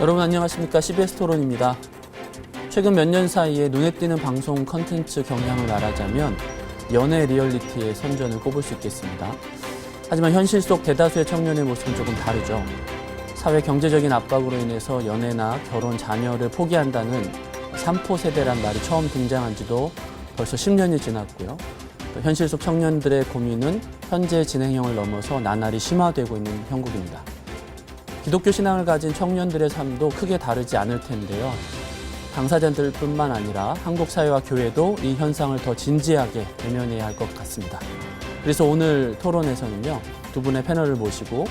여러분 안녕하십니까? CBS 토론입니다. 최근 몇 년 사이에 눈에 띄는 방송 컨텐츠 경향을 말하자면 연애 리얼리티의 선전을 꼽을 수 있겠습니다. 하지만 현실 속 대다수의 청년의 모습은 조금 다르죠. 사회 경제적인 압박으로 인해서 연애나 결혼, 자녀를 포기한다는 3포 세대란 말이 처음 등장한 지도 벌써 10년이 지났고요. 또 현실 속 청년들의 고민은 현재 진행형을 넘어서 나날이 심화되고 있는 형국입니다. 기독교 신앙을 가진 청년들의 삶도 크게 다르지 않을 텐데요. 당사자들뿐만 아니라 한국 사회와 교회도 이 현상을 더 진지하게 대면해야 할 것 같습니다. 그래서 오늘 토론에서는요, 두 분의 패널을 모시고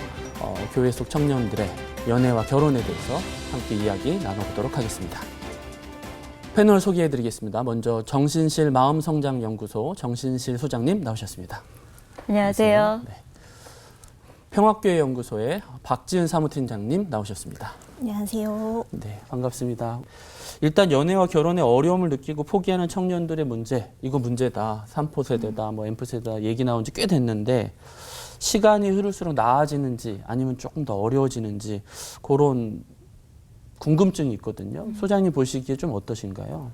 교회 속 청년들의 연애와 결혼에 대해서 함께 이야기 나눠보도록 하겠습니다. 패널 소개해드리겠습니다. 먼저 정신실 마음성장연구소 정신실 소장님 나오셨습니다. 안녕하세요. 네. 평화교회연구소의 박지은 사무팀장님 나오셨습니다. 안녕하세요. 네, 반갑습니다. 일단 연애와 결혼에 어려움을 느끼고 포기하는 청년들의 문제, 이거 문제다. 3포 세대다, M포 세대다 얘기 나온 지 꽤 됐는데 시간이 흐를수록 나아지는지 아니면 조금 더 어려워지는지 그런 궁금증이 있거든요. 소장님 보시기에 좀 어떠신가요?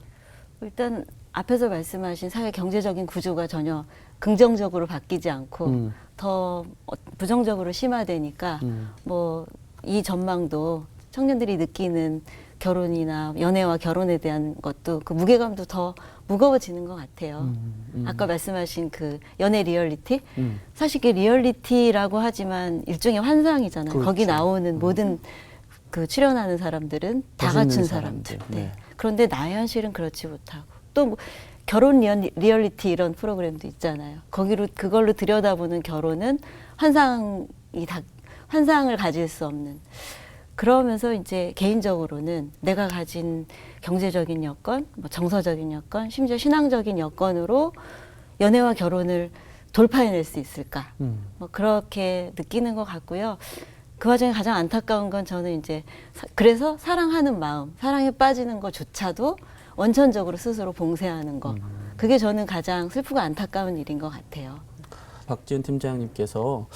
일단 앞에서 말씀하신 사회 경제적인 구조가 전혀 긍정적으로 바뀌지 않고 더 부정적으로 심화되니까 뭐 이 전망도 청년들이 느끼는 결혼이나 연애와 결혼에 대한 것도 그 무게감도 더 무거워지는 것 같아요. 아까 말씀하신 그 연애 리얼리티? 사실 그 리얼리티라고 하지만 일종의 환상이잖아요. 그렇죠. 거기 나오는 모든 그 출연하는 사람들은 다 갖춘 사람들. 네. 네. 그런데 나의 현실은 그렇지 못하고 또 뭐 결혼 리얼리티 이런 프로그램도 있잖아요. 그걸로 들여다보는 결혼은 환상을 가질 수 없는. 그러면서 이제 개인적으로는 내가 가진 경제적인 여건, 뭐 정서적인 여건, 심지어 신앙적인 여건으로 연애와 결혼을 돌파해낼 수 있을까? 뭐 그렇게 느끼는 것 같고요. 그 와중에 가장 안타까운 건 저는 이제 그래서 사랑하는 마음, 사랑에 빠지는 것조차도 원천적으로 스스로 봉쇄하는 거. 그게 저는 가장 슬프고 안타까운 일인 것 같아요. 박지은 팀장님께서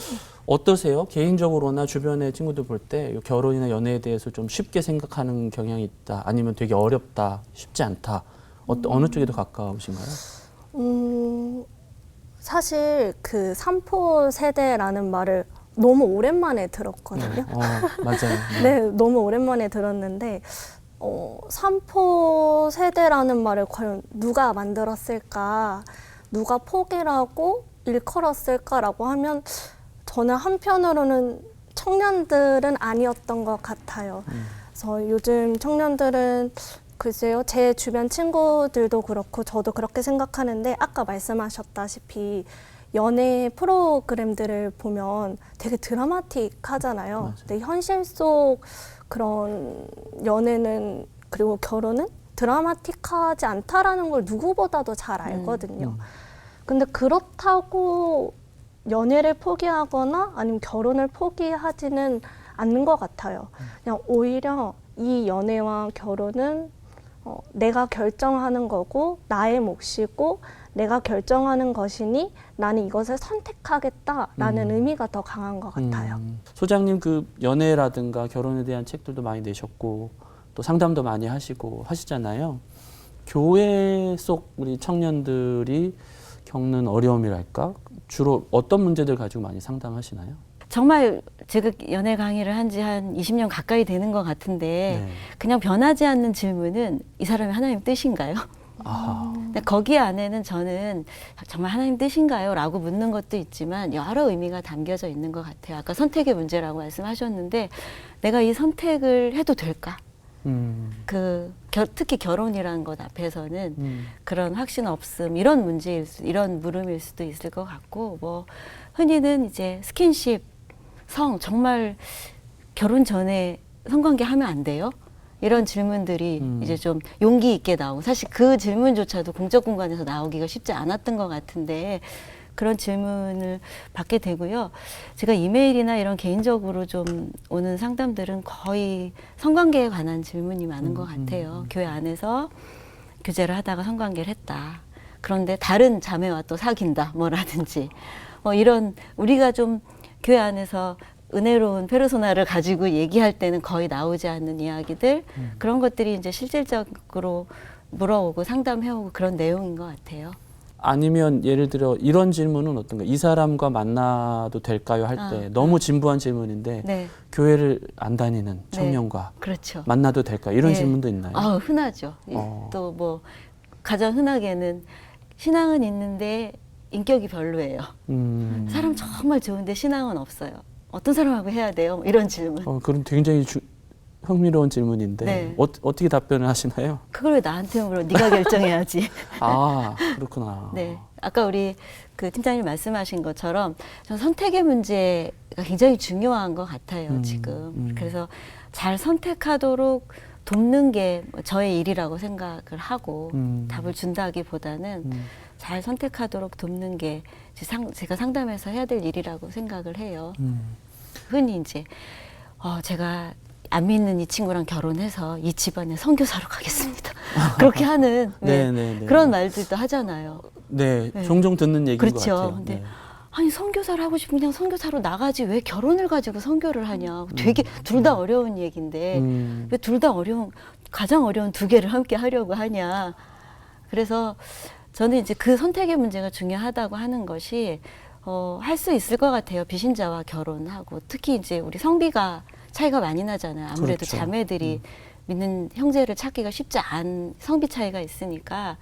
어떠세요? 개인적으로나 주변의 친구들 볼 때 결혼이나 연애에 대해서 좀 쉽게 생각하는 경향이 있다. 아니면 되게 어렵다, 쉽지 않다. 어느 쪽에 더 가까우신가요? 사실 그 3포 세대라는 말을 너무 오랜만에 들었거든요. 맞아요. 네, 너무 오랜만에 들었는데 3포 세대라는 말을 과연 누가 만들었을까? 누가 포기를 하고 일컬었을까라고 하면 저는 한편으로는 청년들은 아니었던 것 같아요. 그래서 요즘 청년들은 글쎄요, 제 주변 친구들도 그렇고 저도 그렇게 생각하는데 아까 말씀하셨다시피 연애 프로그램들을 보면 되게 드라마틱하잖아요. 맞아요. 근데 현실 속 그런 연애는 그리고 결혼은 드라마틱하지 않다라는 걸 누구보다도 잘 알거든요. 근데 그렇다고 연애를 포기하거나 아니면 결혼을 포기하지는 않는 것 같아요. 그냥 오히려 이 연애와 결혼은 내가 결정하는 거고 나의 몫이고 내가 결정하는 것이니 나는 이것을 선택하겠다라는 의미가 더 강한 것 같아요. 소장님 그 연애라든가 결혼에 대한 책들도 많이 내셨고 또 상담도 많이 하시고 하시잖아요. 교회 속 우리 청년들이 겪는 어려움이랄까? 주로 어떤 문제들 가지고 많이 상담하시나요? 정말 제가 연애 강의를 한 지 한 20년 가까이 되는 것 같은데 그냥 변하지 않는 질문은 이 사람이 하나님 뜻인가요? 근데 거기 안에는 저는 정말 하나님 뜻인가요? 라고 묻는 것도 있지만 여러 의미가 담겨져 있는 것 같아요. 아까 선택의 문제라고 말씀하셨는데 내가 이 선택을 해도 될까? 특히 결혼이라는 것 앞에서는 그런 확신 없음 이런 이런 물음일 수도 있을 것 같고 뭐 흔히는 이제 스킨십, 정말 결혼 전에 성관계 하면 안 돼요? 이런 질문들이 이제 좀 용기 있게 나오고 사실 그 질문조차도 공적 공간에서 나오기가 쉽지 않았던 것 같은데 그런 질문을 받게 되고요. 제가 이메일이나 이런 개인적으로 좀 오는 상담들은 거의 성관계에 관한 질문이 많은 것 같아요. 교회 안에서 교제를 하다가 성관계를 했다. 그런데 다른 자매와 또 사귄다 뭐라든지 이런 우리가 좀 교회 안에서 은혜로운 페르소나를 가지고 얘기할 때는 거의 나오지 않는 이야기들 그런 것들이 이제 실질적으로 물어오고 상담해오고 그런 내용인 것 같아요. 아니면 예를 들어 이런 질문은 어떤가? 이 사람과 만나도 될까요? 할 때 너무 진부한 질문인데 네. 교회를 안 다니는 청년과 그렇죠. 만나도 될까? 이런 네. 질문도 있나요? 흔하죠. 어. 또 뭐 가장 흔하게는 신앙은 있는데 인격이 별로예요. 사람 정말 좋은데 신앙은 없어요. 어떤 사람하고 해야 돼요? 뭐 이런 질문. 그럼 굉장히 흥미로운 질문인데 네. 어떻게 답변을 하시나요? 그걸 왜 나한테 물어? 네가 결정해야지. 아, 그렇구나. 네. 아까 우리 그 팀장님 말씀하신 것처럼 저는 선택의 문제가 굉장히 중요한 것 같아요, 지금. 그래서 잘 선택하도록 돕는 게 저의 일이라고 생각을 하고 답을 준다기보다는 잘 선택하도록 돕는 게 제가 상담해서 해야 될 일이라고 생각을 해요. 흔히 이제 제가 안 믿는 이 친구랑 결혼해서 이 집안에 선교사로 가겠습니다. 그렇게 하는 네. 그런 말들도 하잖아요. 네, 네. 종종 듣는 얘기인 것 그렇죠. 같아요. 근데 네. 아니 선교사를 하고 싶으면 그냥 선교사로 나가지 왜 결혼을 가지고 선교를 하냐. 되게 둘 다 어려운 얘기인데 왜 둘 다 가장 어려운 두 개를 함께 하려고 하냐. 그래서 저는 이제 그 선택의 문제가 중요하다고 하는 것이 할 수 있을 것 같아요. 비신자와 결혼하고 특히 이제 우리 성비가 차이가 많이 나잖아요. 아무래도 그렇죠. 자매들이 믿는 형제를 찾기가 쉽지 않은 성비 차이가 있으니까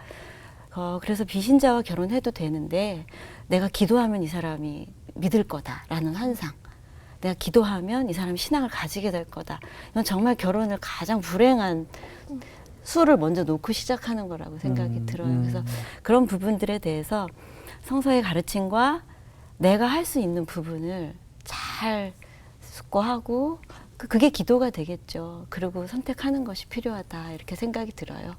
그래서 비신자와 결혼해도 되는데 내가 기도하면 이 사람이 믿을 거다라는 환상. 내가 기도하면 이 사람이 신앙을 가지게 될 거다. 이건 정말 결혼을 가장 불행한 수를 먼저 놓고 시작하는 거라고 생각이 들어요. 그래서 그런 부분들에 대해서 성서의 가르침과 내가 할 수 있는 부분을 잘 숙고하고 그게 기도가 되겠죠. 그리고 선택하는 것이 필요하다 이렇게 생각이 들어요.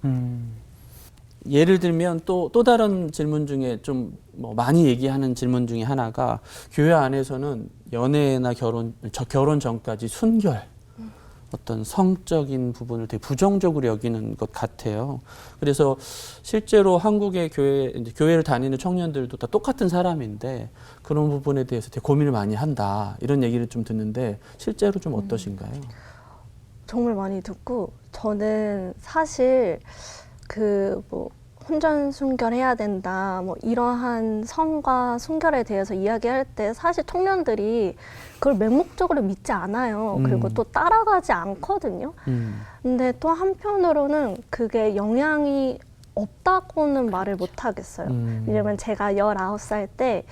예를 들면 또 다른 질문 중에 좀 뭐 많이 얘기하는 질문 중에 하나가 교회 안에서는 연애나 결혼 전까지 순결, 어떤 성적인 부분을 되게 부정적으로 여기는 것 같아요. 그래서 실제로 한국의 교회를 다니는 청년들도 다 똑같은 사람인데 그런 부분에 대해서 되게 고민을 많이 한다. 이런 얘기를 좀 듣는데 실제로 좀 어떠신가요? 정말 많이 듣고 저는 사실 혼전 순결해야 된다 뭐 이러한 성과 순결에 대해서 이야기할 때 사실 청년들이 그걸 맹목적으로 믿지 않아요. 그리고 또 따라가지 않거든요. 근데 또 한편으로는 그게 영향이 없다고는 말을 못 하겠어요. 왜냐면 제가 19살 때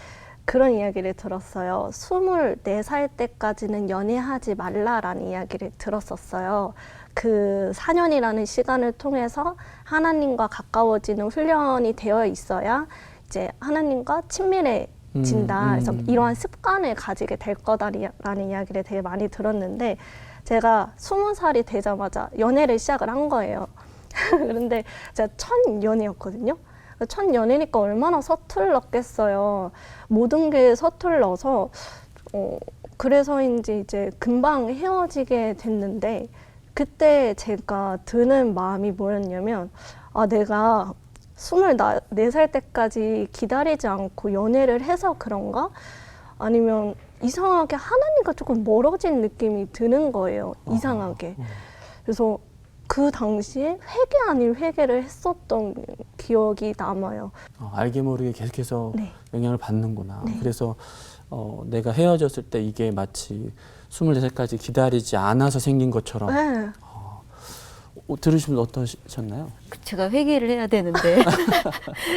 그런 이야기를 들었어요. 24살 때까지는 연애하지 말라라는 이야기를 들었었어요. 그 4년이라는 시간을 통해서 하나님과 가까워지는 훈련이 되어 있어야 이제 하나님과 친밀해진다. 그래서 이러한 습관을 가지게 될 거다라는 이야기를 되게 많이 들었는데 제가 20살이 되자마자 연애를 시작을 한 거예요. 그런데 제가 첫 연애였거든요. 첫 연애니까 얼마나 서툴렀겠어요. 모든 게 서툴러서 그래서인지 이제 금방 헤어지게 됐는데 그때 제가 드는 마음이 뭐였냐면 내가 24살 때까지 기다리지 않고 연애를 해서 그런가? 아니면 이상하게 하나님과 조금 멀어진 느낌이 드는 거예요. 이상하게. 그래서 그 당시에 회개 아닌 회개를 했었던 기억이 남아요. 알게 모르게 계속해서 네. 영향을 받는구나. 네. 그래서 내가 헤어졌을 때 이게 마치 24살까지 기다리지 않아서 생긴 것처럼 네. 들으시면 어떠셨나요? 제가 회개를 해야 되는데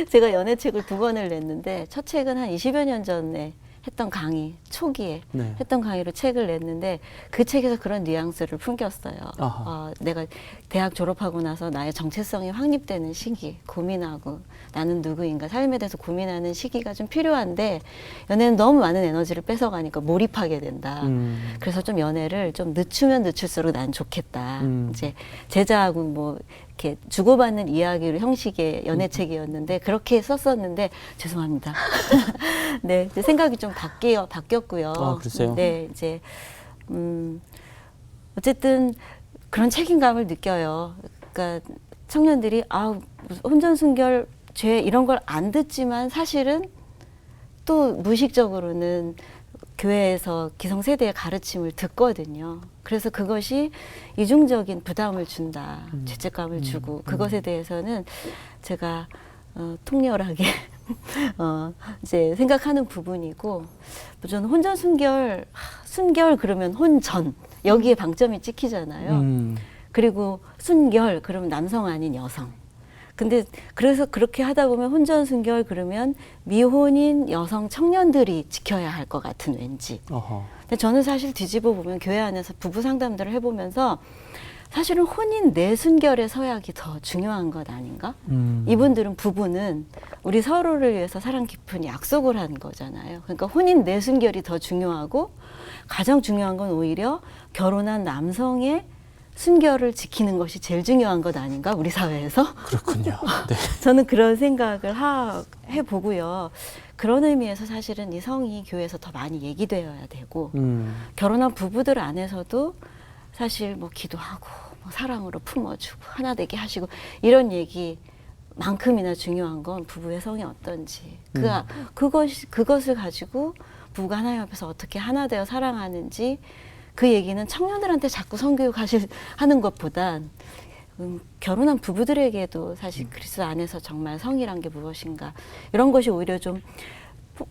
제가 연애책을 2권을 냈는데 첫 책은 한 20여 년 전에 했던 강의, 초기에 네. 했던 강의로 책을 냈는데 그 책에서 그런 뉘앙스를 풍겼어요. 내가 대학 졸업하고 나서 나의 정체성이 확립되는 시기, 고민하고 나는 누구인가, 삶에 대해서 고민하는 시기가 좀 필요한데 연애는 너무 많은 에너지를 뺏어가니까 몰입하게 된다. 그래서 좀 연애를 좀 늦추면 늦출수록 난 좋겠다. 이제 제자하고 뭐 이렇게 주고받는 이야기로 형식의 연애책이었는데 그렇게 썼었는데 죄송합니다. 네, 이제 생각이 좀 바뀌었고요. 그러세요? 네, 이제 어쨌든 그런 책임감을 느껴요. 그러니까 청년들이 혼전순결 죄 이런 걸 안 듣지만 사실은 또 무의식적으로는 교회에서 기성세대의 가르침을 듣거든요. 그래서 그것이 이중적인 부담을 준다, 죄책감을 주고 그것에 대해서는 제가 통렬하게 이제 생각하는 부분이고, 저는 혼전 순결 그러면 혼전 여기에 방점이 찍히잖아요. 그리고 순결 그러면 남성 아닌 여성. 근데 그래서 그렇게 하다 보면 혼전 순결 그러면 미혼인 여성 청년들이 지켜야 할 것 같은 왠지. 근데 저는 사실 뒤집어 보면 교회 안에서 부부 상담들을 해보면서 사실은 혼인 내순결의 서약이 더 중요한 것 아닌가? 이분들은 부부는 우리 서로를 위해서 사랑 깊은 약속을 한 거잖아요. 그러니까 혼인 내순결이 더 중요하고 가장 중요한 건 오히려 결혼한 남성의 순결을 지키는 것이 제일 중요한 것 아닌가? 우리 사회에서? 그렇군요. 네. 저는 그런 생각을 해보고요. 그런 의미에서 사실은 이 성이 교회에서 더 많이 얘기되어야 되고 결혼한 부부들 안에서도 사실 뭐 기도하고 뭐 사랑으로 품어주고 하나 되게 하시고 이런 얘기만큼이나 중요한 건 부부의 성이 어떤지 그것을 가지고 부부가 하나님 앞에서 어떻게 하나 되어 사랑하는지 그 얘기는 청년들한테 자꾸 성교육 하는 것보단 결혼한 부부들에게도 사실 그리스도 안에서 정말 성이란 게 무엇인가 이런 것이 오히려 좀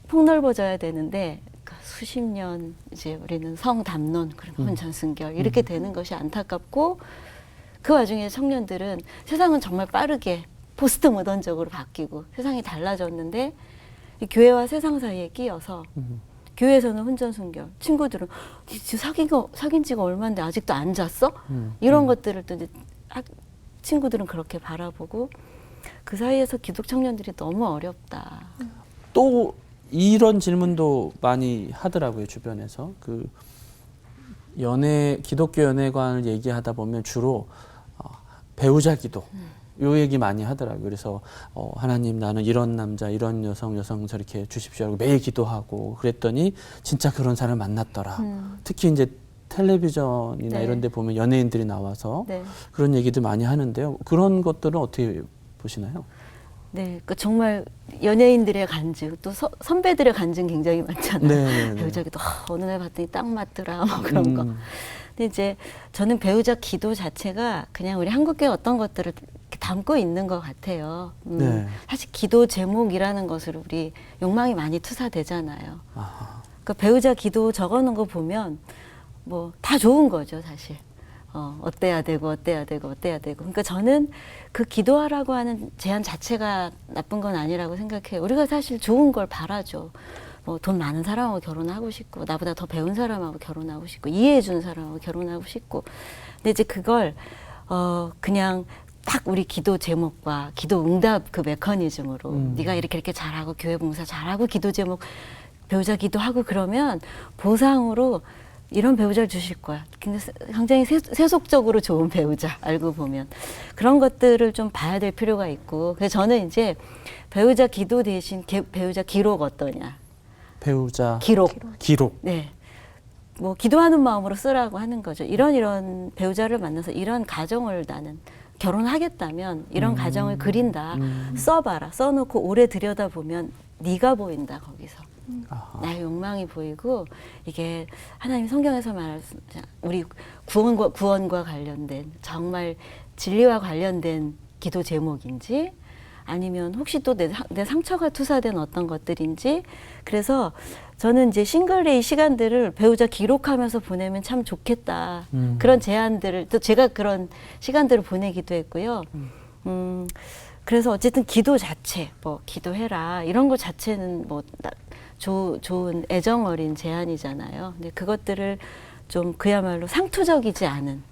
폭넓어져야 되는데 수십 년 이제 우리는 성담론 그러면 혼전순결 이렇게 되는 것이 안타깝고 그 와중에 청년들은 세상은 정말 빠르게 포스트 모던적으로 바뀌고 세상이 달라졌는데 이 교회와 세상 사이에 끼어서 교회에서는 혼전순결, 친구들은 사귄 지가 얼마인데 아직도 안 잤어? 이런 것들을 또 이제 친구들은 그렇게 바라보고 그 사이에서 기독 청년들이 너무 어렵다. 또 이런 질문도 많이 하더라고요, 주변에서. 그 기독교 연애관을 얘기하다 보면 주로 배우자 기도 요 얘기 많이 하더라고요. 그래서 하나님 나는 이런 남자 이런 여성 저렇게 주십시오 하고 매일 기도하고 그랬더니 진짜 그런 사람을 만났더라. 특히 이제 텔레비전이나 네. 이런 데 보면 연예인들이 나와서 네. 그런 얘기들 많이 하는데요. 그런 것들은 어떻게 보시나요? 네, 그 정말 연예인들의 간증, 또 선배들의 간증 굉장히 많잖아요. 네. 배우자기도 어느 날 봤더니 딱 맞더라, 뭐 그런 거. 근데 이제 저는 배우자 기도 자체가 그냥 우리 한국교회 어떤 것들을 이렇게 담고 있는 것 같아요. 네. 사실 기도 제목이라는 것을 우리 욕망이 많이 투사되잖아요. 아하. 그러니까 배우자 기도 적어놓은 거 보면 뭐 다 좋은 거죠, 사실. 어때야 되고. 그러니까 저는 그 기도하라고 하는 제안 자체가 나쁜 건 아니라고 생각해요. 우리가 사실 좋은 걸 바라죠. 뭐 돈 많은 사람하고 결혼하고 싶고, 나보다 더 배운 사람하고 결혼하고 싶고, 이해해주는 사람하고 결혼하고 싶고. 근데 이제 그걸, 그냥 딱 우리 기도 제목과 기도 응답 그 메커니즘으로 네가 이렇게 잘하고, 교회 봉사 잘하고, 기도 제목, 배우자 기도하고 그러면 보상으로 이런 배우자를 주실 거야. 근데 굉장히 세속적으로 좋은 배우자, 알고 보면. 그런 것들을 좀 봐야 될 필요가 있고. 그래서 저는 이제 배우자 기도 대신 배우자 기록 어떠냐. 배우자 기록. 네. 뭐 기도하는 마음으로 쓰라고 하는 거죠. 이런 배우자를 만나서 이런 가정을 나는 결혼하겠다면 이런 가정을 그린다. 써봐라. 써놓고 오래 들여다보면 네가 보인다, 거기서. 아하. 나의 욕망이 보이고 이게 하나님 성경에서 말할 우리 구원과 관련된 정말 진리와 관련된 기도 제목인지 아니면 혹시 또 내 상처가 투사된 어떤 것들인지. 그래서 저는 이제 싱글데이 시간들을 배우자 기록하면서 보내면 참 좋겠다. 그런 제안들을 또 제가 그런 시간들을 보내기도 했고요. 그래서 어쨌든 기도 자체, 뭐 기도해라 이런 것 자체는 뭐 좋은 애정 어린 제안이잖아요. 근데 그것들을 좀 그야말로 상투적이지 않은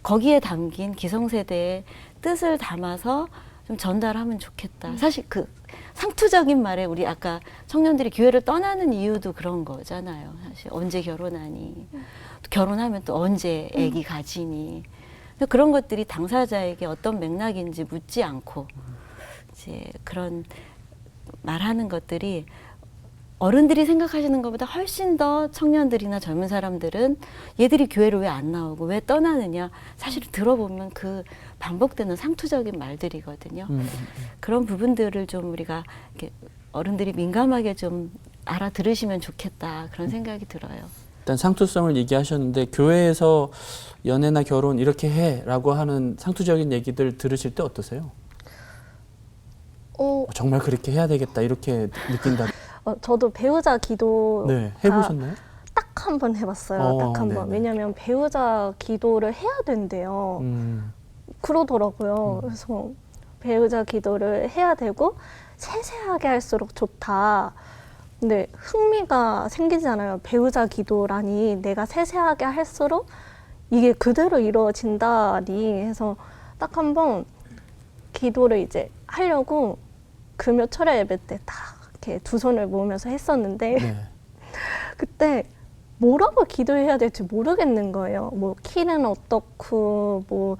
거기에 담긴 기성세대의 뜻을 담아서 좀 전달하면 좋겠다. 사실 그 상투적인 말에 우리 아까 청년들이 교회를 떠나는 이유도 그런 거잖아요. 사실 언제 결혼하니, 결혼하면 또 언제 아기 가지니. 그런 것들이 당사자에게 어떤 맥락인지 묻지 않고 이제 그런 말하는 것들이 어른들이 생각하시는 것보다 훨씬 더 청년들이나 젊은 사람들은 얘들이 교회를 왜 안 나오고 왜 떠나느냐, 사실 들어보면 그 반복되는 상투적인 말들이거든요. 그런 부분들을 좀 우리가 이렇게 어른들이 민감하게 좀 알아들으시면 좋겠다 그런 생각이 들어요. 일단 상투성을 얘기하셨는데 교회에서 연애나 결혼 이렇게 해라고 하는 상투적인 얘기들 들으실 때 어떠세요? 정말 그렇게 해야 되겠다 이렇게 느낀다. 저도 배우자 기도 네, 해보셨나요? 딱 한 번 해봤어요. 딱 한 번. 네네. 왜냐하면 배우자 기도를 해야 된대요. 그러더라고요. 그래서 배우자 기도를 해야 되고 세세하게 할수록 좋다. 근데 흥미가 생기잖아요. 배우자 기도라니 내가 세세하게 할수록 이게 그대로 이루어진다니 해서 딱 한 번 기도를 이제 하려고 금요 철야 예배 때 딱 이렇게 두 손을 모으면서 했었는데 네. 그때 뭐라고 기도해야 될지 모르겠는 거예요. 뭐 키는 어떻고 뭐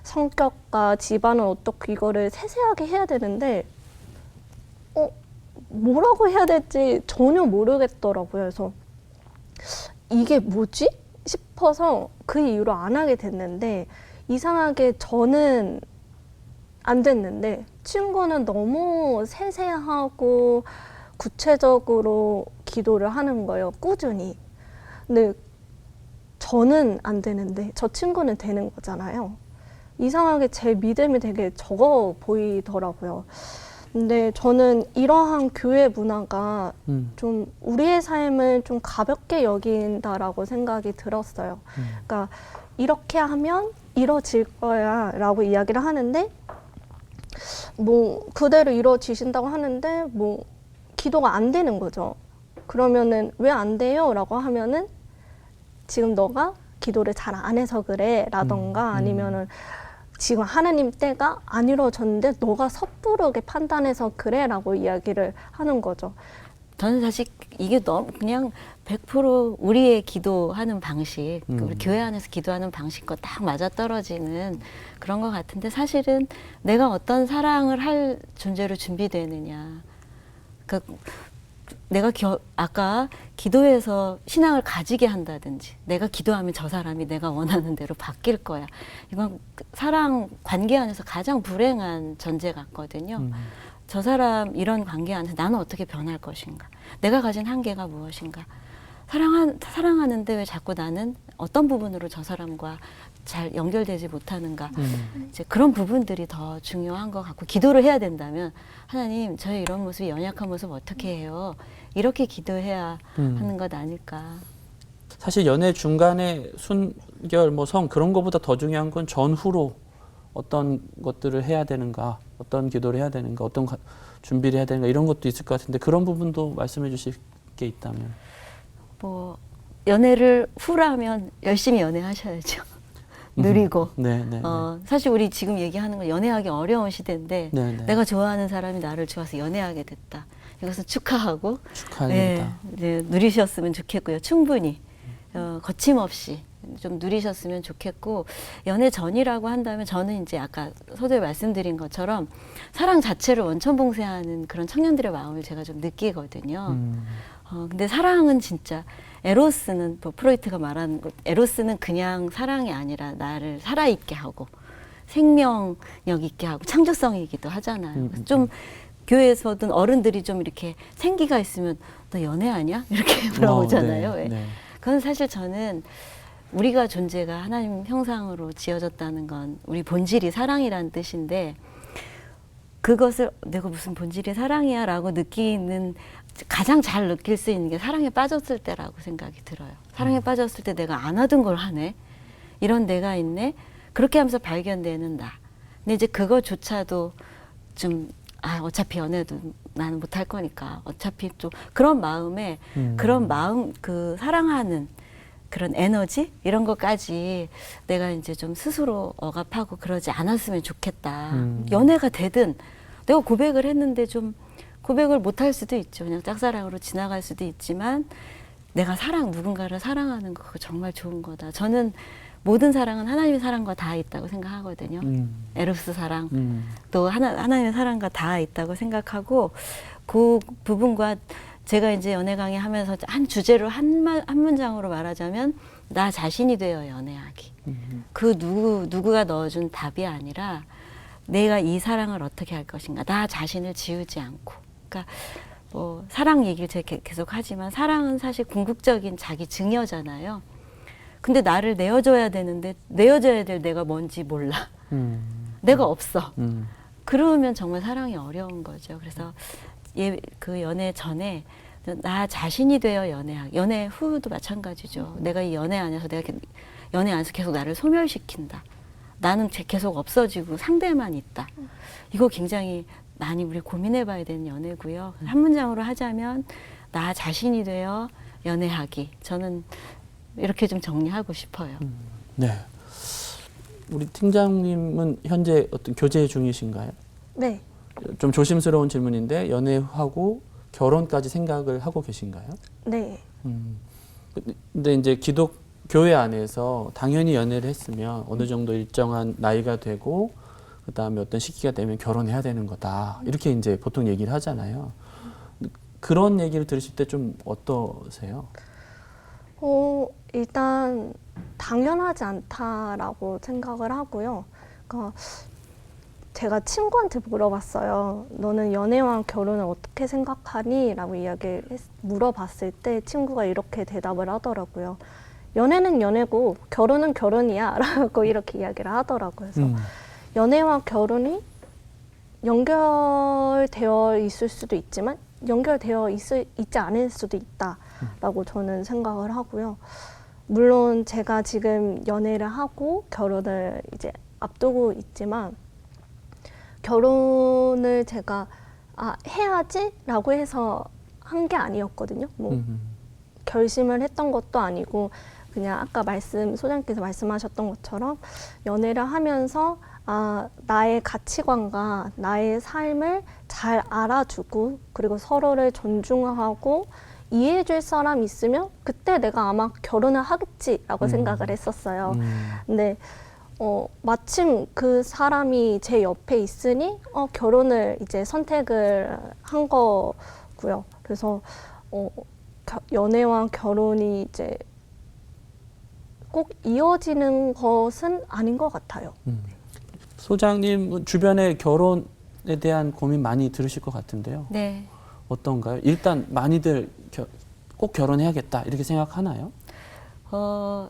성격과 집안은 어떻고 이거를 세세하게 해야 되는데 뭐라고 해야 될지 전혀 모르겠더라고요. 그래서 이게 뭐지? 싶어서 그 이후로 안 하게 됐는데 이상하게 저는 안 됐는데 친구는 너무 세세하고 구체적으로 기도를 하는 거예요. 꾸준히. 근데 저는 안 되는데 저 친구는 되는 거잖아요. 이상하게 제 믿음이 되게 적어 보이더라고요. 근데 저는 이러한 교회 문화가 좀 우리의 삶을 좀 가볍게 여긴다라고 생각이 들었어요. 그러니까 이렇게 하면 이뤄질 거야 라고 이야기를 하는데 뭐 그대로 이루어지신다고 하는데 뭐 기도가 안 되는 거죠. 그러면은 왜 안 돼요? 라고 하면은 지금 너가 기도를 잘 안 해서 그래 라던가 아니면은 지금 하나님 때가 안 이루어졌는데 너가 섣부르게 판단해서 그래 라고 이야기를 하는 거죠. 저는 사실 이게 너무 그냥 100% 우리의 기도하는 방식, 우리 교회 안에서 기도하는 방식과 딱 맞아떨어지는 그런 것 같은데 사실은 내가 어떤 사랑을 할 존재로 준비되느냐. 그러니까 내가 아까 기도해서 신앙을 가지게 한다든지 내가 기도하면 저 사람이 내가 원하는 대로 바뀔 거야. 이건 사랑 관계 안에서 가장 불행한 전제 같거든요. 저 사람 이런 관계 안에서 나는 어떻게 변할 것인가? 내가 가진 한계가 무엇인가? 사랑하는데 왜 자꾸 나는 어떤 부분으로 저 사람과 잘 연결되지 못하는가? 이제 그런 부분들이 더 중요한 것 같고 기도를 해야 된다면 하나님 저의 이런 모습이 연약한 모습 어떻게 해요? 이렇게 기도해야 하는 것 아닐까? 사실 연애 중간에 순결, 뭐 성 그런 것보다 더 중요한 건 전후로 어떤 것들을 해야 되는가, 어떤 기도를 해야 되는가, 어떤 준비를 해야 되는가 이런 것도 있을 것 같은데 그런 부분도 말씀해 주실 게 있다면. 뭐 연애를 후라면 열심히 연애하셔야죠. 느리고. 네. 사실 우리 지금 얘기하는 건 연애하기 어려운 시대인데 네네. 내가 좋아하는 사람이 나를 좋아서 연애하게 됐다. 이것은 축하하고 축하합니다. 네, 누리셨으면 좋겠고요. 충분히 거침없이 좀 누리셨으면 좋겠고 연애 전이라고 한다면 저는 이제 아까 서두에 말씀드린 것처럼 사랑 자체를 원천봉쇄하는 그런 청년들의 마음을 제가 좀 느끼거든요. 근데 사랑은 진짜 에로스는 뭐 프로이트가 말하는 것 에로스는 그냥 사랑이 아니라 나를 살아있게 하고 생명력 있게 하고 창조성이기도 하잖아요. 좀 교회에서든 어른들이 좀 이렇게 생기가 있으면 너 연애하냐? 이렇게 물어보잖아요. 네. 그건 사실 저는 우리가 존재가 하나님 형상으로 지어졌다는 건 우리 본질이 사랑이라는 뜻인데 그것을 내가 무슨 본질이 사랑이야 라고 느끼는 가장 잘 느낄 수 있는 게 사랑에 빠졌을 때라고 생각이 들어요. 사랑에 빠졌을 때 내가 안 하던 걸 하네. 이런 내가 있네. 그렇게 하면서 발견되는 나. 근데 이제 그거조차도 좀 어차피 연애도 나는 못할 거니까 어차피 좀 그런 마음에 그런 마음 그 사랑하는 그런 에너지 이런 것까지 내가 이제 좀 스스로 억압하고 그러지 않았으면 좋겠다. 연애가 되든 내가 고백을 했는데 좀 고백을 못할 수도 있죠. 그냥 짝사랑으로 지나갈 수도 있지만 내가 누군가를 사랑하는 거 그거 정말 좋은 거다. 저는 모든 사랑은 하나님의 사랑과 다 있다고 생각하거든요. 에로스 사랑 또 하나님의 사랑과 다 있다고 생각하고 그 부분과 제가 이제 연애 강의 하면서 한 주제로 한 문장으로 말하자면 나 자신이 되어 연애하기. 그 누구가 넣어준 답이 아니라 내가 이 사랑을 어떻게 할 것인가. 나 자신을 지우지 않고. 그러니까 뭐 사랑 얘기를 제가 계속 하지만 사랑은 사실 궁극적인 자기 증여잖아요. 근데 나를 내어줘야 되는데 내어줘야 될 내가 뭔지 몰라. 내가 없어. 그러면 정말 사랑이 어려운 거죠. 그래서 그 연애 전에 나 자신이 되어 연애하기. 연애 후도 마찬가지죠. 내가 이 연애 안에서 연애 안에서 계속 나를 소멸시킨다. 나는 계속 없어지고 상대만 있다. 이거 굉장히 많이 우리 고민해봐야 되는 연애고요. 한 문장으로 하자면 나 자신이 되어 연애하기. 저는 이렇게 좀 정리하고 싶어요. 네. 우리 팀장님은 현재 어떤 교제 중이신가요? 네. 좀 조심스러운 질문인데 연애하고 결혼까지 생각을 하고 계신가요? 네. 근데 이제 기독교회 안에서 당연히 연애를 했으면 어느 정도 일정한 나이가 되고 그다음에 어떤 시기가 되면 결혼해야 되는 거다. 이렇게 이제 보통 얘기를 하잖아요. 그런 얘기를 들으실 때 좀 어떠세요? 일단 당연하지 않다라고 생각을 하고요. 그러니까 제가 친구한테 물어봤어요. 너는 연애와 결혼을 어떻게 생각하니? 라고 물어봤을 때 친구가 이렇게 대답을 하더라고요. 연애는 연애고 결혼은 결혼이야 라고 이렇게 이야기를 하더라고요. 그래서 연애와 결혼이 연결되어 있을 수도 있지만 연결되어 있지 않을 수도 있다라고 저는 생각을 하고요. 물론 제가 지금 연애를 하고 결혼을 이제 앞두고 있지만 결혼을 제가 해야지라고 해서 한 게 아니었거든요. 뭐 결심을 했던 것도 아니고 그냥 아까 소장님께서 말씀하셨던 것처럼 연애를 하면서 나의 가치관과 나의 삶을 잘 알아주고 그리고 서로를 존중하고 이해해줄 사람 있으면 그때 내가 아마 결혼을 하겠지라고 생각을 했었어요. 근데 마침 그 사람이 제 옆에 있으니 결혼을 이제 선택을 한 거고요. 그래서 연애와 결혼이 이제 꼭 이어지는 것은 아닌 것 같아요. 소장님 주변에 결혼에 대한 고민 많이 들으실 것 같은데요. 네. 어떤가요? 일단 많이들 꼭 결혼해야겠다 이렇게 생각하나요?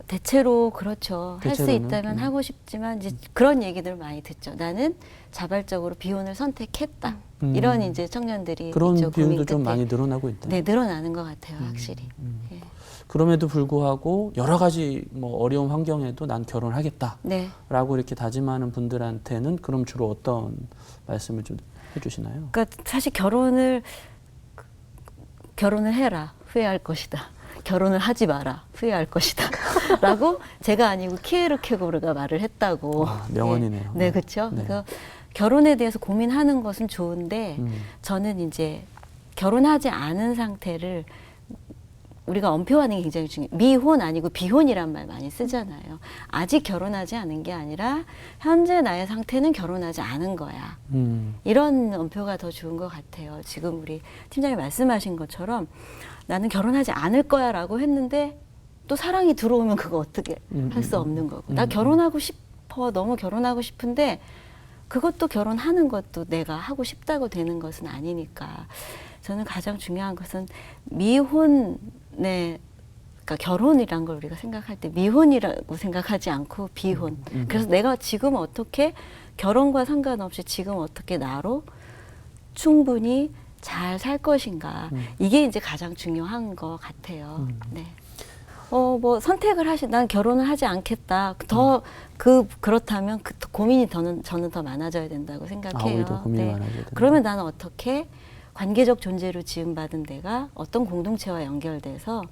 대체로 그렇죠. 할 수 대체로는? 있다면 하고 싶지만 이제 그런 얘기들을 많이 듣죠. 나는 자발적으로 비혼을 선택했다. 이런 이제 청년들이 그런 있죠. 비율도 고민 좀 끝에. 많이 늘어나고 있다. 네, 늘어나는 것 같아요, 확실히. 예. 그럼에도 불구하고 여러 가지 뭐 어려운 환경에도 난 결혼하겠다라고 네. 이렇게 다짐하는 분들한테는 그럼 주로 어떤 말씀을 좀 해주시나요? 그러니까 사실 결혼을 해라. 후회할 것이다. 결혼을 하지 마라. 후회할 것이다. 라고 제가 아니고 키에르케고르가 말을 했다고. 명언이네요. 네, 그렇죠. 네. 그래서 결혼에 대해서 고민하는 것은 좋은데 저는 이제 결혼하지 않은 상태를 우리가 엄표하는 게 굉장히 중요해요. 미혼 아니고 비혼이란 말 많이 쓰잖아요. 아직 결혼하지 않은 게 아니라 현재 나의 상태는 결혼하지 않은 거야. 이런 엄표가 더 좋은 것 같아요. 지금 우리 팀장님 말씀하신 것처럼 나는 결혼하지 않을 거야 라고 했는데 또 사랑이 들어오면 그거 어떻게 할 수 없는 거고. 나 결혼하고 싶어. 너무 결혼하고 싶은데 그것도 결혼하는 것도 내가 하고 싶다고 되는 것은 아니니까. 저는 가장 중요한 것은 미혼의 그러니까 결혼이란 걸 우리가 생각할 때 미혼이라고 생각하지 않고 비혼. 그래서 내가 지금 어떻게 결혼과 상관없이 지금 어떻게 나로 충분히 잘 살 것인가. 이게 이제 가장 중요한 것 같아요. 네. 뭐 선택을 난 결혼을 하지 않겠다. 그렇다면 고민이 저는 더 많아져야 된다고 생각해요. 오히려 고민이 많아져야 된다. 그러면 나는 어떻게 관계적 존재로 지음받은 내가 어떤 공동체와 연결돼서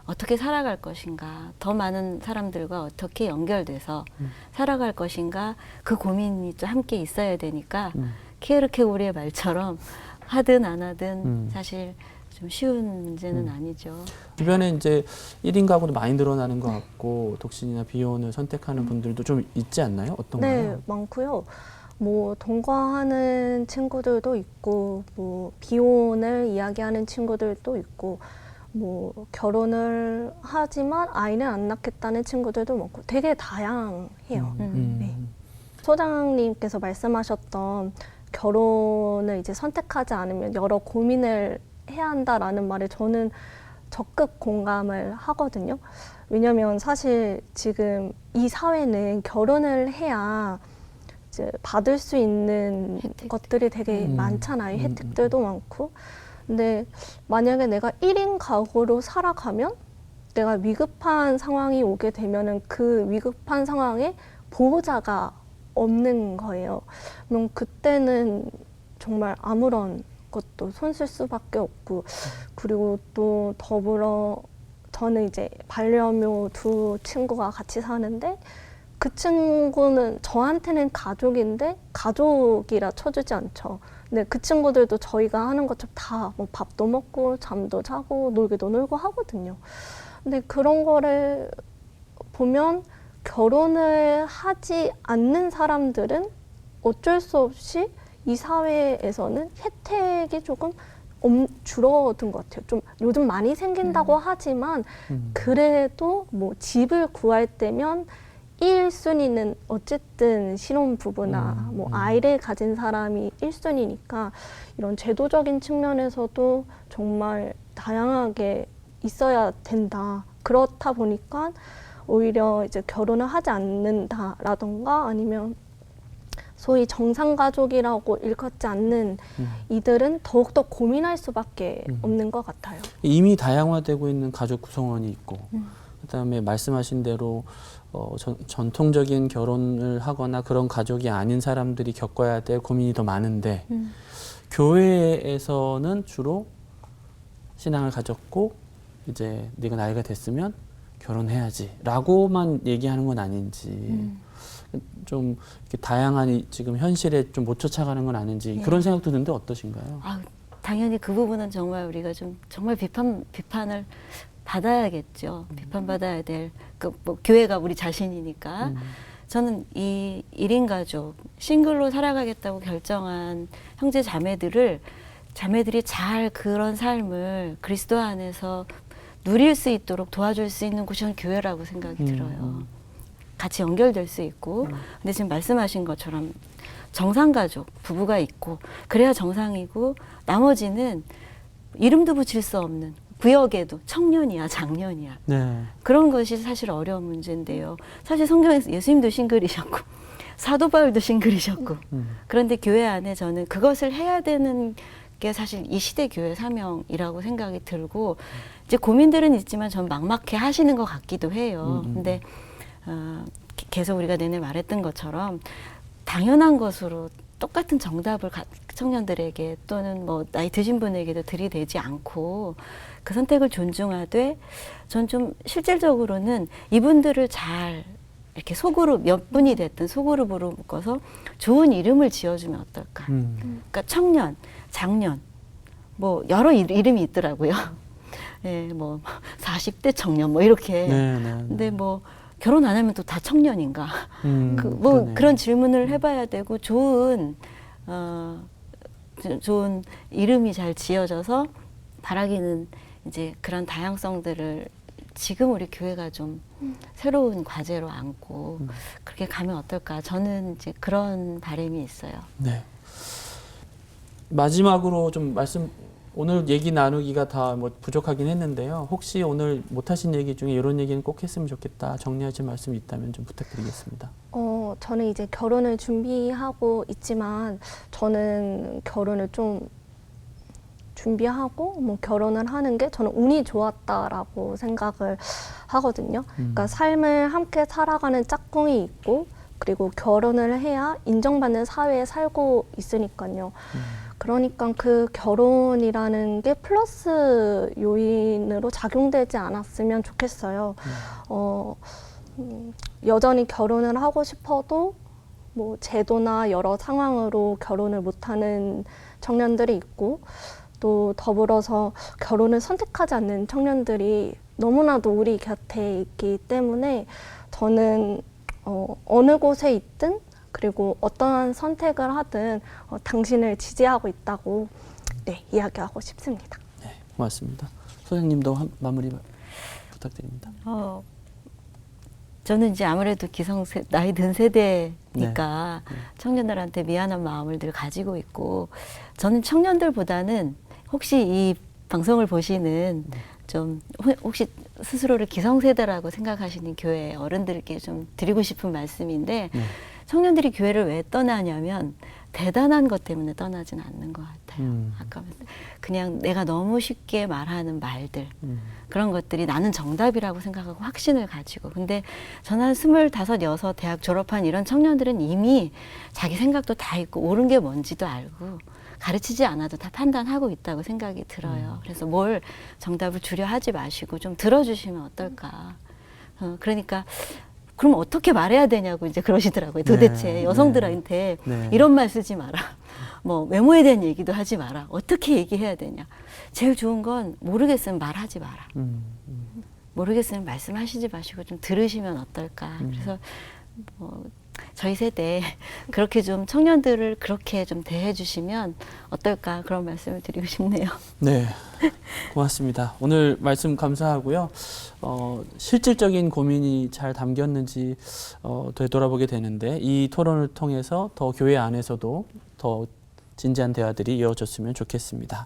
어떻게 살아갈 것인가, 더 많은 사람들과 어떻게 연결돼서 살아갈 것인가, 그 고민이 또 함께 있어야 되니까 키에르케고르의 말처럼 하든 안 하든 사실 좀 쉬운 문제는 아니죠. 주변에 이제 1인 가구도 많이 늘어나는 것 같고 독신이나 비혼을 선택하는 분들도 좀 있지 않나요? 어떤가요? 네, 많고요. 뭐 동거하는 친구들도 있고 뭐 비혼을 이야기하는 친구들도 있고 뭐 결혼을 하지만 아이는 안 낳겠다는 친구들도 많고 되게 다양해요. 네. 소장님께서 말씀하셨던 결혼을 이제 선택하지 않으면 여러 고민을 해야 한다라는 말에 저는 적극 공감을 하거든요. 왜냐면 사실 지금 이 사회는 결혼을 해야 이제 받을 수 있는 것들이 되게 많잖아요. 혜택들도 많고. 근데 만약에 내가 1인 가구로 살아가면 내가 위급한 상황이 오게 되면은 그 위급한 상황에 보호자가 없는 거예요. 그럼 그때는 정말 아무런 것도 손쓸 수밖에 없고, 그리고 또 더불어 저는 이제 반려묘 2 친구가 같이 사는데, 그 친구는 저한테는 가족인데 가족이라 쳐주지 않죠. 근데 그 친구들도 저희가 하는 것처럼 다 뭐 밥도 먹고 잠도 자고 놀기도 놀고 하거든요. 근데 그런 거를 보면 결혼을 하지 않는 사람들은 어쩔 수 없이 이 사회에서는 혜택이 조금 줄어든 것 같아요. 좀 요즘 많이 생긴다고 하지만 그래도 뭐 집을 구할 때면 1순위는 어쨌든 신혼부부나 뭐 아이를 가진 사람이 1순위니까 이런 제도적인 측면에서도 정말 다양하게 있어야 된다. 그렇다 보니까 오히려 이제 결혼을 하지 않는다라던가 아니면 소위 정상가족이라고 일컫지 않는 이들은 더욱더 고민할 수밖에 없는 것 같아요. 이미 다양화되고 있는 가족 구성원이 있고 그다음에 말씀하신 대로 전통적인 결혼을 하거나 그런 가족이 아닌 사람들이 겪어야 될 고민이 더 많은데 교회에서는 주로 신앙을 가졌고 이제 네가 나이가 됐으면 결혼해야지 라고만 얘기하는 건 아닌지 좀 이렇게 다양한 지금 현실에 좀 못 쫓아가는 건 아닌지 그런 생각도 드는데 어떠신가요? 당연히 그 부분은 정말 우리가 좀 정말 비판을 받아야겠죠. 비판받아야 될 뭐 교회가 우리 자신이니까. 저는 이 1인 가족, 싱글로 살아가겠다고 결정한 형제 자매들이 잘 그런 삶을 그리스도 안에서 누릴 수 있도록 도와줄 수 있는 곳이 교회라고 생각이 들어요. 같이 연결될 수 있고. 근데 지금 말씀하신 것처럼 정상가족, 부부가 있고 그래야 정상이고 나머지는 이름도 붙일 수 없는 구역에도 청년이야, 장년이야. 네. 그런 것이 사실 어려운 문제인데요. 사실 성경에서 예수님도 싱글이셨고 사도 바울도 싱글이셨고 그런데 교회 안에 저는 그것을 해야 되는 게 사실 이 시대 교회 사명이라고 생각이 들고 이제 고민들은 있지만 전 막막해 하시는 것 같기도 해요. 근데 계속 우리가 내내 말했던 것처럼 당연한 것으로 똑같은 정답을 청년들에게 또는 뭐 나이 드신 분에게도 들이대지 않고 그 선택을 존중하되 전 좀 실질적으로는 이분들을 잘 이렇게 소그룹 몇 분이 됐든 소그룹으로 묶어서 좋은 이름을 지어주면 어떨까. 그러니까 청년, 장년 뭐 여러 이름이 있더라고요. 예, 뭐 40대 청년 뭐 이렇게. 근데 뭐 결혼 안 하면 또 다 청년인가? 뭐 그런 질문을 해봐야 되고 좋은 이름이 잘 지어져서 바라기는 이제 그런 다양성들을 지금 우리 교회가 좀 새로운 과제로 안고 그렇게 가면 어떨까? 저는 이제 그런 바람이 있어요. 네. 마지막으로 좀 오늘 얘기 나누기가 다 뭐 부족하긴 했는데요. 혹시 오늘 못하신 얘기 중에 이런 얘기는 꼭 했으면 좋겠다 정리하신 말씀이 있다면 좀 부탁드리겠습니다. 저는 이제 결혼을 준비하고 있지만 저는 결혼을 좀 준비하고 뭐 결혼을 하는 게 저는 운이 좋았다라고 생각을 하거든요. 그러니까 삶을 함께 살아가는 짝꿍이 있고 그리고 결혼을 해야 인정받는 사회에 살고 있으니까요. 그러니까 그 결혼이라는 게 플러스 요인으로 작용되지 않았으면 좋겠어요. 여전히 결혼을 하고 싶어도 뭐 제도나 여러 상황으로 결혼을 못하는 청년들이 있고 또 더불어서 결혼을 선택하지 않는 청년들이 너무나도 우리 곁에 있기 때문에 저는 어느 곳에 있든 그리고 어떠한 선택을 하든 당신을 지지하고 있다고 이야기하고 싶습니다. 네, 고맙습니다. 소장님도 마무리 부탁드립니다. 저는 이제 아무래도 나이 든 세대니까 청년들한테 미안한 마음을 늘 가지고 있고 저는 청년들보다는 혹시 이 방송을 보시는 좀 혹시 스스로를 기성세대라고 생각하시는 교회 어른들께 좀 드리고 싶은 말씀인데 청년들이 교회를 왜 떠나냐면 대단한 것 때문에 떠나진 않는 것 같아요. 아까 그냥 내가 너무 쉽게 말하는 말들 그런 것들이 나는 정답이라고 생각하고 확신을 가지고 근데 저는 한 25, 6 대학 졸업한 이런 청년들은 이미 자기 생각도 다 있고 옳은 게 뭔지도 알고 가르치지 않아도 다 판단하고 있다고 생각이 들어요. 그래서 뭘 정답을 주려 하지 마시고 좀 들어주시면 어떨까. 그러니까 그럼 어떻게 말해야 되냐고 이제 그러시더라고요. 도대체 네, 여성들한테 네. 이런 말 쓰지 마라. 뭐 외모에 대한 얘기도 하지 마라. 어떻게 얘기해야 되냐. 제일 좋은 건 모르겠으면 말하지 마라. 모르겠으면 말씀하시지 마시고 좀 들으시면 어떨까. 그래서 뭐 저희 세대 그렇게 좀 청년들을 그렇게 좀 대해 주시면 어떨까 그런 말씀을 드리고 싶네요. 네, 고맙습니다. 오늘 말씀 감사하고요. 실질적인 고민이 잘 담겼는지 되돌아보게 되는데 이 토론을 통해서 더 교회 안에서도 더 진지한 대화들이 이어졌으면 좋겠습니다.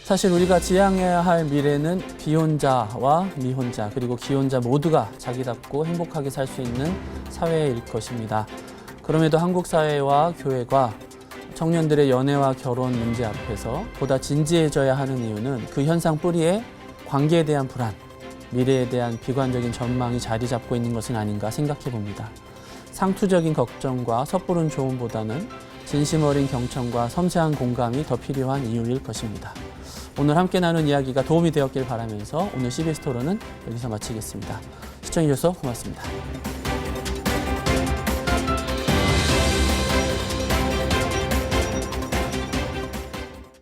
사실 우리가 지향해야 할 미래는 비혼자와 미혼자 그리고 기혼자 모두가 자기답고 행복하게 살 수 있는 사회일 것입니다. 그럼에도 한국 사회와 교회가 청년들의 연애와 결혼 문제 앞에서 보다 진지해져야 하는 이유는 그 현상 뿌리에 관계에 대한 불안, 미래에 대한 비관적인 전망이 자리 잡고 있는 것은 아닌가 생각해 봅니다. 상투적인 걱정과 섣부른 조언보다는 진심 어린 경청과 섬세한 공감이 더 필요한 이유일 것입니다. 오늘 함께 나눈 이야기가 도움이 되었길 바라면서 오늘 CBS 토론은 여기서 마치겠습니다. 시청해 주셔서 고맙습니다.